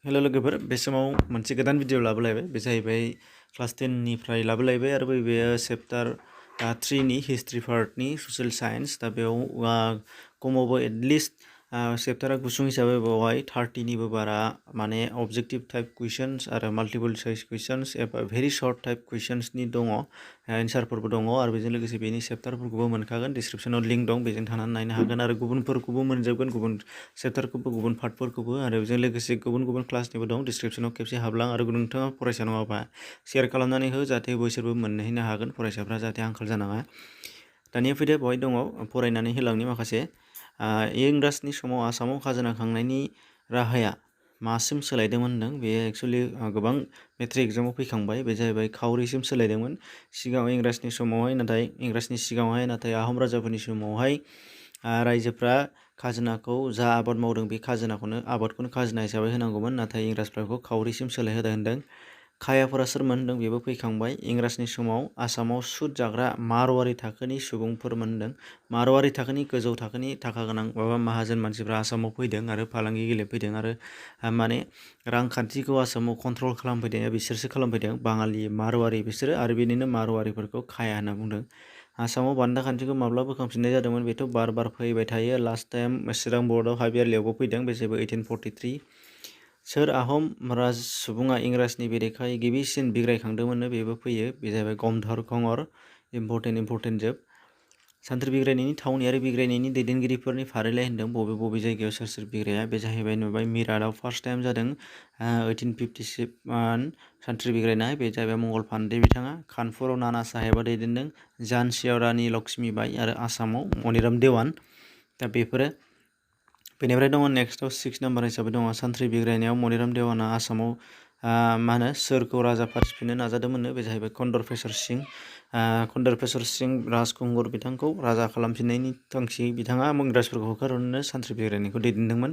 Hello लोगोफोर बे समाव मोनसे गोदान भिडिअ लाबोलायबाय बे जाहैबाय क्लास 10 निफ्राय लाबोलायबाय आरो बेयो चैप्टार 3 नि हिस्ट्री पार्टनि ससियेल साइन्स दा बेयाव खमावबो एटलिस्ट चैप्टारा गुसुं हिसाबै बेवहाय 30 निबो बारा माने ऑब्जेक्टिव टाइप क्वेश्चंस आरो मल्टीपल चॉइस क्वेश्चंस एबा भेरि शर्ट टाइप क्वेश्चंस नि दङ एन्सारफोरबो दङ आरो बेजों लोगोसे बेनि चैप्टारफोरखौबो मोनखागोन डिस्क्रिप्शनाव लिंक दं बेजों थानानै नायनो हागोन आरो गुबुनफोरखौबो मोनजोबगोन गुबुन चैप्टारखौबो गुबुन पार्टफोरखौबो आरो बेजों लोगोसे गुबुन क्लासनिबो दं डिस्क्रिप्शनाव खेबसे हाबलां आरो नोंथाङा फरायसा नङाबा शेयार खालामनानै हो जाहाथे बैसोरबो मोनहैनो हागोन फरायसाफ्रा जाहाथे आंखाल जानाङा दानिया फैदो बेवहाय दङ फरायनानै होलांनि माखासे इंराजनि समाव आसामाव खाजोना खांनायनि राहाया मासिम सोलायदोंमोन होनदों बे एक्चुअली गोबां मेट्रिक एग्जामाव फैखांबाय बे जाहैबाय खावरिसिम सोलायदोंमोन सिगाङाव इंराजनि समावहाय इंराजनि सिगाङावहाय नाथाय आहम राजाफोरनि समावहाय रायजोफ्रा खाजोनाखौ जा आबाद मावदों बे आबादखौनो खाजोना हिसाबै होनांगौमोन नाथाय इंराजफ्रा बेखौ खावरिसिम सोलायहोदों होनदों खायाफोरा सोरमोन होनदों बेबो फैखांबाय इंराजनि समाव आसामाव सुद जाग्रा मारवारि थाखोनि सुबुंफोरमोन होनदों मारवारि थाखोनि गोजौ थाखोनि थाखा गोनां माबा माहाजोन मानसिफ्रा आसामाव फैदों आरो फालांगि गेलेफैदों आरो माने रांखान्थिखौ आसामाव कन्ट्रल खालामफैदों बिसोरसो खालामफैदों बाङालि मारवारि बिसोरो आरो बेनिनो मारवारिफोरखौ खाया होनना बुंदों आसामाव बान्दा खान्थिखौ माब्ला बोखांफिननाय जादोंमोन बेथ' बार बार फैबाय थायो लास्ट टाइम चिरां बर्डआव हाबियारलियावबो फैदों बे जाहैबाय 1843 सोर आहम राज सुबुङा इंराजनि बेरेखायै गिबिसिन बिग्रायखांदोंमोननो बेबो फैयो बे जाहैबाय गंधर कंवर इम्पर्टेन्ट जोब सान्थ्रि बिग्रायनायनि थावनि आरो बिग्रायनायनि दैदेनगिरिफोरनि फारिलाइ होनदों बबे जायगायाव सोर बिग्राया बे जाहैबाय नुबाय मिराटआव फार्स्ट टाइम जादों 1857 सान्थ्रि बिग्रायनाय बे जाहैबाय मंगल पान्डे बिथाङा कानपुराव नाना साहेबा दैदेनदों झान्सियाव रानी लक्ष्मीबाई आरो आसामाव मनिराम देवान दा बेफोरो बेनिफ्राय दङ नेक्स्टआव 6 नाम्बार हिसाबै दङ सान्थ्रि बिग्रायनायाव मनिराम देवाना आसामाव सोरखौ राजा फाथिफिननो नाजादोंमोननो बे जाहैबाय कन्दर्पेश्वर सिंह राजखुंगुर बिथांखौ राजा खालामफिननायनि थांखि बिथाङा इंराजफोरखौ होखारहरनो सान्थ्रि बिग्रायनायखौ दैदेनदोंमोन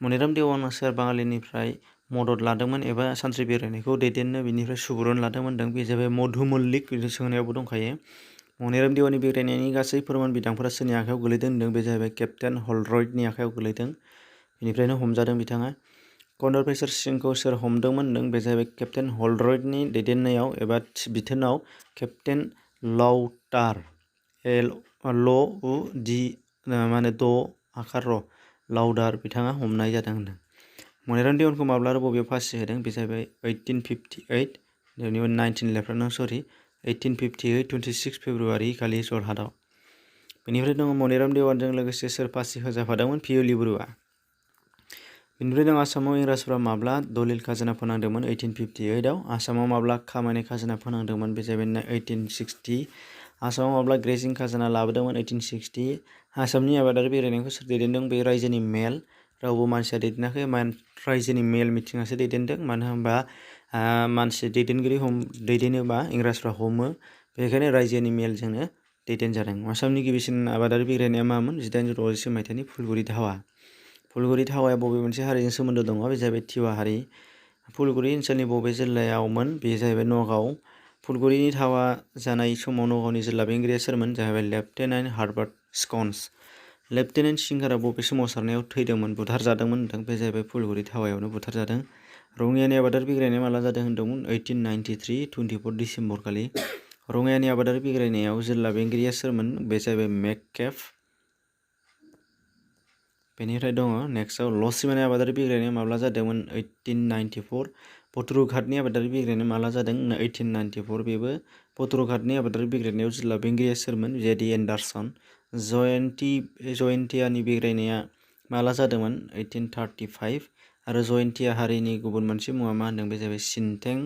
मनिराम देवाना सोर बाङालिनिफ्राय मदद लादोंमोन एबा सान्थ्रि बिग्रायनायखौ दैदेननो बिनिफ्राय सुबुरुन लादोंमोन बे जाहैबाय मधु मल्लिक सोंनायावबो दंखायो मनिराम देवाननि बिग्रायनायनि गासै फोरमान बिदांफोरा सोरनि आखायाव गोलैदों होनदों बे जाहैबाय केप्टेन हलरयडनि आखायाव गोलैदों बेनिफ्रायनो हमजादों बिथाङा कन्दर्पेश्वर सिंहखौ सोर हमदोंमोन होनदों बे जाहैबाय केप्टेन हलरयडनि दैदेननायाव एबा बिथोनाव केप्टेन लाउटार लाउदार बिथाङा हमनाय जादों होनदों मनिराम देवानखौ माब्ला आरो बबेयाव फासि होदों बे जाहैबाय 1858 1858 26 फेब्रुवारि खालि जरहाटआव बेनिफ्राय दङ मनिराम देवानजों लोगोसे सोर फासि होजाफादोंमोन पियली बरुवा बेनिफ्राय दङ आसामाव इंराजफ्रा माब्ला दलिल खाजोना फोनांदोंमोन 1858 आव आसामाव माब्ला खामानि खाजोना फोनांदोंमोन बे जाहैबाय 1860 आसामाव माब्ला ग्रेजिं खाजोना लाबोदोंमोन 1860 आसामनि आबादारि बेरायनायखौ सोर दैदेनदों बे रायजोनि मेल रावबो मानसिया दैदेनाखै रायजोनि मेल मिटिङासो दैदेनदों मानो होनबा मानसि दैदेनोबा इंराजफ्रा हमो बेनिखायनो रायजोनि मेलजोंनो दैदेनजादों आसामनि गिबिसिन आबादारि बिग्रायनाया मामोन 1860 मायथाइनि फुलगुरि धावाया बबे मोनसे हारिजों सोमोन्दो दङ बे जाहैबाय तिवा हारि फुलगुरि ओनसोलनि बबे जिल्लायावमोन बे जाहैबाय नगाव फुलगुरिनि धावा जानाय समाव नगावनि जिल्ला बेंगिरिया सोरमोन जाहैबाय लेफ्टेनेन्ट हार्बार्ट स्कन्स लेफ्टेनेन्ट सिंहारा बबे सोमावसारनायाव थैदोंमोन बुथारजादोंमोन होनदों बे जाहैबाय फुलगुरि धावायावनो बुथारजादों रङियानि आबादारि बिग्रायनाया माला जादों होनदोंमोन 1893 24 डिसेम्बर खालि रङियानि आबादारि बिग्रायनायाव जिल्ला बेंगिरिया सोरमोन बे जाहैबाय मेककेफ बेनिफ्राय दङ नेक्स्टआव लसिमानि आबादारि बिग्रायनाया माब्ला जादोंमोन 1894 पथरुघाटनि आबादारि बिग्रायनाया माला जादों 1894 बेबो पथरुघाटनि आबादारि बिग्रायनायाव जिल्ला बेंगिरिया सोरमोन जेडि एन्डारसन जयन्तियानि बिग्रायनाया माला जादोंमोन 1835 आरो जयन्तिया हारिनि गुबुन मोनसे मुङा मा होनदों बे जाहैबाय सिनथें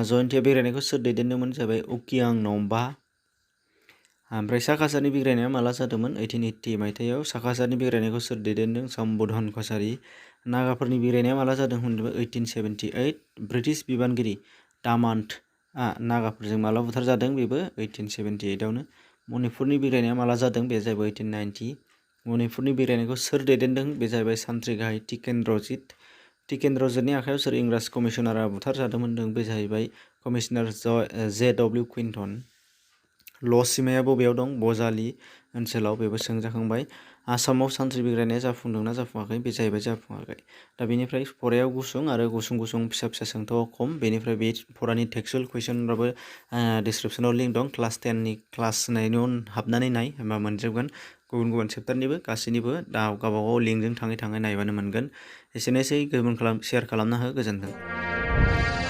जयन्तिया बिग्रायनायखौ सोर दैदेनदोंमोन जाहैबाय उकियां नम्बा ओमफ्राय साखासारनि बिग्रायनाया माला जादोंमोन 1880 मायथाइयाव साखासारनि बिग्रायनायखौ सोर दैदेनदों सम्बोधन कछारी नागाफोरनि बिग्रायनाया माला जादों होनदों 1878 ब्रिटिश बिबानगिरि दामान्टआ नागाफोरजों माला बुथारजादों बेबो 1878 आवनो मणिपुरनि बिग्रायनाया माला जादों बे जाहैबाय 1890 मणिपुरनि बिग्रायनायखौ सोर दैदेनदों बे जाहैबाय सान्थ्रि गाहाय टिकेन्द्रजितनि आखायाव सोर इंराज कमिसनारा बुथारजादोंमोन होनदों बे जाहैबाय कमिसनार JW क्विन्टन लसिमाया बबेयाव दं बजालि ओनसोलाव बेबो सोंजाखांबाय आसामाव सानथ्रि बिग्रायनाया जाफुंदोंना जाफुङाखै बे जाहैबाय जाफुङाखै। दा बेनिफ्राय फरायाव गुसुं आरो गुसुं फिसा फिसा सोंथावा खम। बेनिफ्राय बे फरानि टेक्सुयेल कुइसनफ्राबो डिसक्रिपसनाव लिंक दं। क्लास 10नि क्लास होनायनि उन हाबनानै नाय होमबा मोनजोबगोन। गुबुन चेप्टारनिबो गासैनिबो दा गावबागाव लिंकजों थाङै नायबानो मोनगोन। एसेनोसै, शेयार खालामना हो। गोजोन्थों।